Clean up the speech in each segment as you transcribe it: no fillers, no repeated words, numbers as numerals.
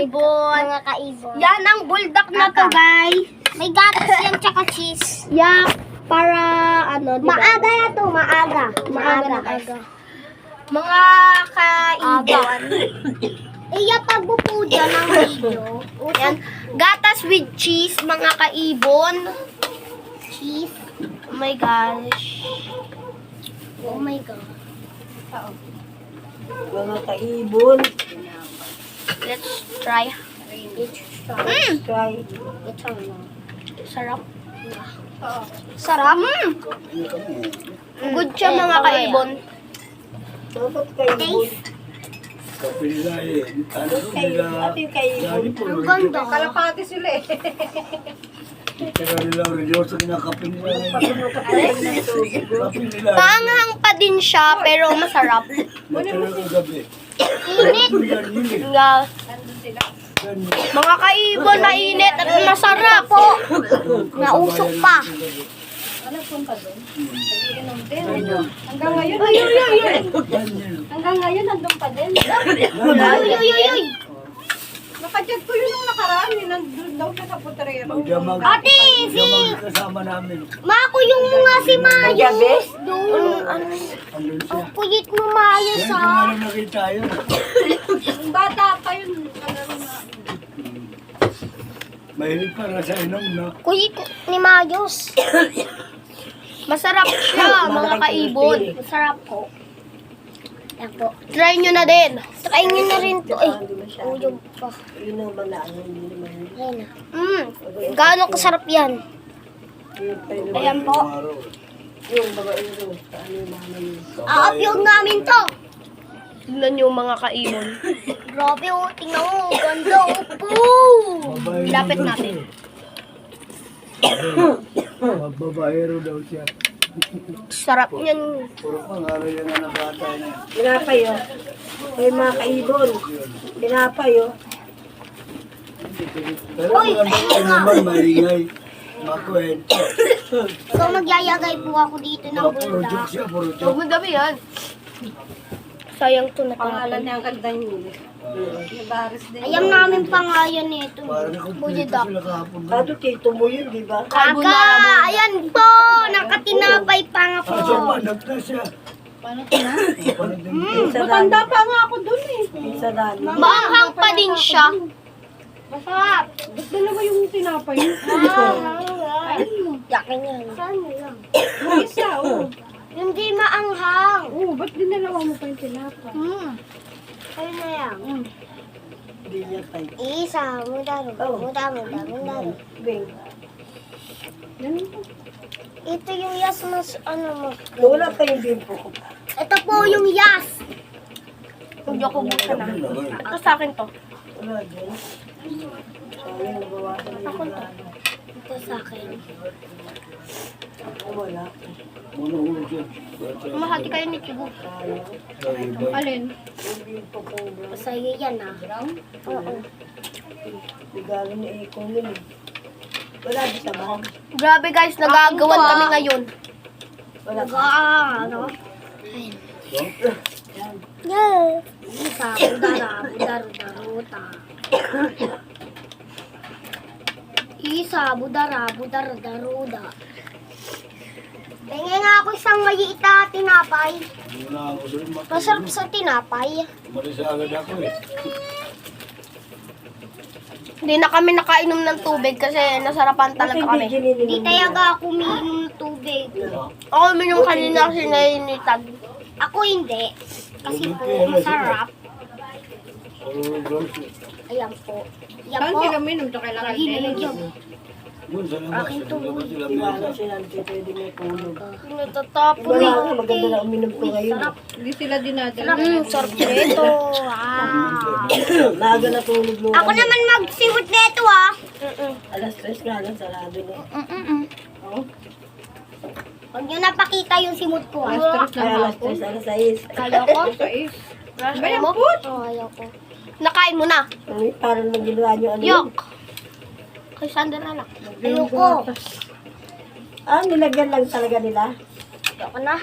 kaibon. Mga kaibon. Yan ang buldak na to, guys. May gatas yan tsaka cheese. Yan, para ano, diba? Maaga na to, maaga. Maaga. Mga kaibon. Iya, pagbupo dyan ang video. Yan, gatas with cheese, mga kaibon. Cheese. Oh my gosh. Oh my God. Mga kaibon. Let's try. Try. Ito na. Sarap. Sarap. Good siya, mga kaibon. Dapat kaibon. Kape nila eh. Ano nila? Ate yung kaibon. Ang ganda. Kalapati sila eh. Kaya nila resorso kinakape nila. Kape nila. Paanghang pa din siya, pero masarap. Natural ang gabi. Init. Nga. Mga kaibon, mainit at masarap po. Nausok pa. Hanggang ngayon. Hanggang ngayon, nandun pa din. Uy. Nakachat ko yun nung nakaraan. Nandun daw siya sa putrero. Ate, kasama namin. Mako yung mga si Mayos. Gabi? Doon. Andun siya. Ang puyit mo Mayos Yan, ha. kung ano nakita yun. Yung bata pa yun. Kalaro na. Mahilig para sa inom, no? Puyit ni Mayos. Masarap siya, mga kaibon. Masarap po. Yan po. Try nyo na din. Try nyo na rin to. Ay, uyog pa. Yun ang malaan. Hindi naman. Ayun na. Gaano kasarap yan? Ayan po. Araw. Yung babae doon. Ano yung mama yun? A-upload namin to. Tingnan nyo, mga kaibon. Grabe oh, tingnan mo. Ganda oh. Babae Lapit daw natin. siya. Magbabaero daw siya. Sarap niyan. Puro pangalan yan ang bata na. Pinapay oh. Ay mga kaibon. Pinapay oh. Pero ang naman maingay. Makwento. So magyayagay po ako dito ng Puro joke bulda. siya, puro Huwag joke. mo dami yan. Sayang to na Pangalan pangalan. niya ang kanta niyo. Nabaris din. Ayam namin pangalan nito. Parang kung Bulda. dito sila kahapon. Kato tito mo yun, di ba? Kaka! Ayan po! Nakatinapay pa nga po. Kaso panag na siya. Panag din. Matanda pa nga ako dun eh. Sa dali. Maanghang pa din siya. Masarap. Ba't dalawa yung tinapay? Yakin yan. Saan mo lang? Yung isa, oh. Hindi maanghang. Oh, ba't dinalawa mo pa yung tinapay? Ayun na yan. Hindi niya tayo. Isa, mudaro. Mudaro. Bing. Ito yung yas mas ano mo. Wala pa yung bimpo ko. Ito po yung yas. Hindi ako gusto na. Ito sa akin to. Wala dyan. Sayang, nabawasan yung wala. Ito sa akin. Wala. Muna hulog siya. Mahati kayo ni Chibu. Sayang. Alin? Yung bimpo ko. Masaya yan ah. Oo. Regalo ni Eko yun eh. Wala di sa bag. Grabe guys, nagagawan kami ngayon. Wala ka. Ano? Yeah. Isa, budara, daruta. Isa, budara, daruda. Tingin nga ako isang maliit na tinapay. Muna ako doon. Masarap sa tinapay. Umalis agad ako eh. Hindi na kami nakainom ng tubig kasi nasarapan talaga kami. Hindi talaga ako umiinom ng tubig. Ako uminom kanina kasi nainitan. Ako hindi. Kasi po, masarap. Ayan po. Ayan po. minum to kailangan Hilig yun. Yun sa labas. Aking Sa labas sila Iwala mesa. sila hindi pwede may tulog. Natatapon Wala eh. nga, maganda na uminom ko ngayon. Hindi sila dinadala. Sarap nito. Maaga na tulog mo. Ako naman magsiwit neto ah. Alas 3 nga lang, sarado na. Huwag nyo napakita yung simut ko ah. Ay, alas 3, alas 6. Ayaw ko. Bayan mo? po. Oh, ayaw ko. Nakain mo na. Ay, parang nang ginawa nyo ano Yok. Kay Sander na lang. Ayoko. Ah, nilagyan lang talaga nila. Ayoko na.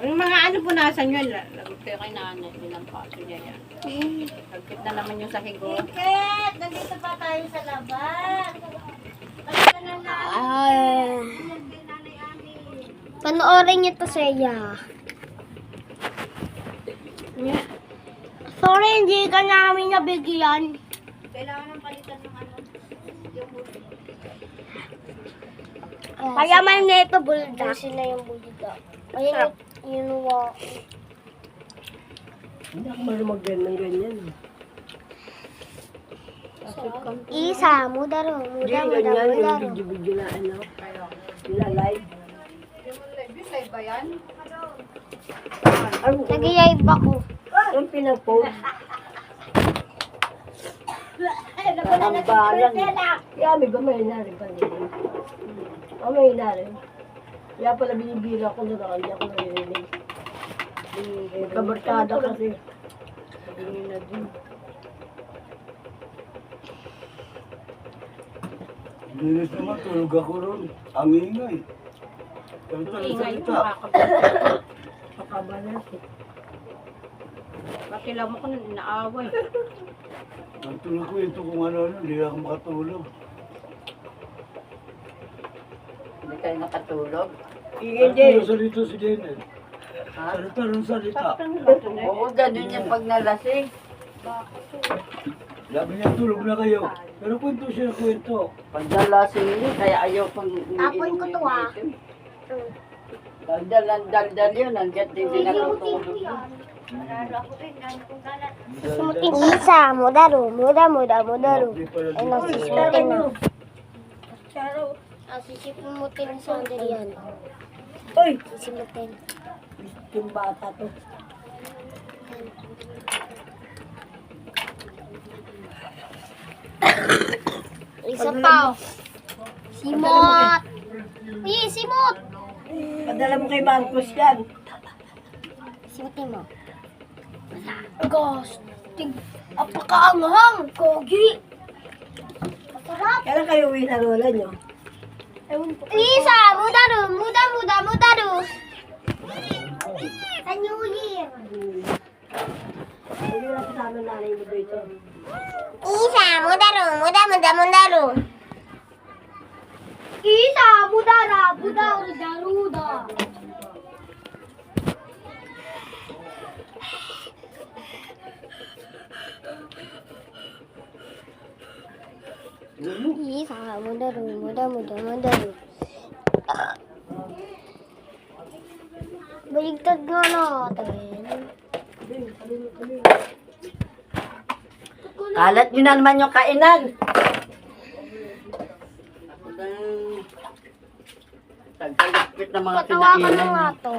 Yung mga ano punasan yun, lagot kayo kay nanay, bilang paso niya yan. Lagkit na naman yung sa higo. Ket, nandito pa tayo sa labas. Basta na na. Panoorin niyo to, Seya. Sorry, hindi ka namin nabigyan. Kailangan ng palitan ng ano. Kaya man neto bulda. Kasi na yung bulida. Ayun yun wa. Hindi ako marunong mag-ganyan. Isa, mudaro, Hindi, ganyan yung video-video na ano. Nila-live. Live ba yan? Ano? Nag-iayb ako. Yung pinag-post. Ang balang. Kaya may gamay na rin pa rin. Gamay na rin. Kaya pala binibira ko na hindi ako narinig. Kabarkada kasi. Hindi na din. Linis naman, tulog ako ron. Ang ingay. Ingay yung Salita. Pakabalas. Bakit lang mo ko na inaaway. Ang tulog ko ito kung ano-ano, hindi ako makatulog. Hindi kayo nakatulog? Hindi. Ano salita si Janet? Salita rin salita. Oo, ganun yung pag nalasing. Sabi niya, tulog na kayo. Pero kwento siya, kwento. Pag nalasing yun, kaya ayaw pang Tapon ko to, ah. Daldal ang daldal yun, hanggat hindi nakatulog. Isa, mudaro, mudaro. Ay, nasisimutin na. Sisimutin sa sandali yan. Uy! Sisimutin. Yung bata to. Isa pa. Simot. Simot. Padala mo kay Marcos yan. Simutin mo. Gosh, apakaanghang, kogi. Masarap. Kailan kayo uwi sa lola nyo? Isa, mudaro. Sa New Year. Hindi na kasama nanay mo dito. Isa, mudaro. Isa, mudara, daruda. Isa, mudaro. Baligtad nga natin. Kalat nyo na naman yung kainan. Tagkalipit ng mga Patawakan na kinainan. nga to.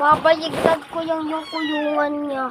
Babaligtad ko yung kulungan niya.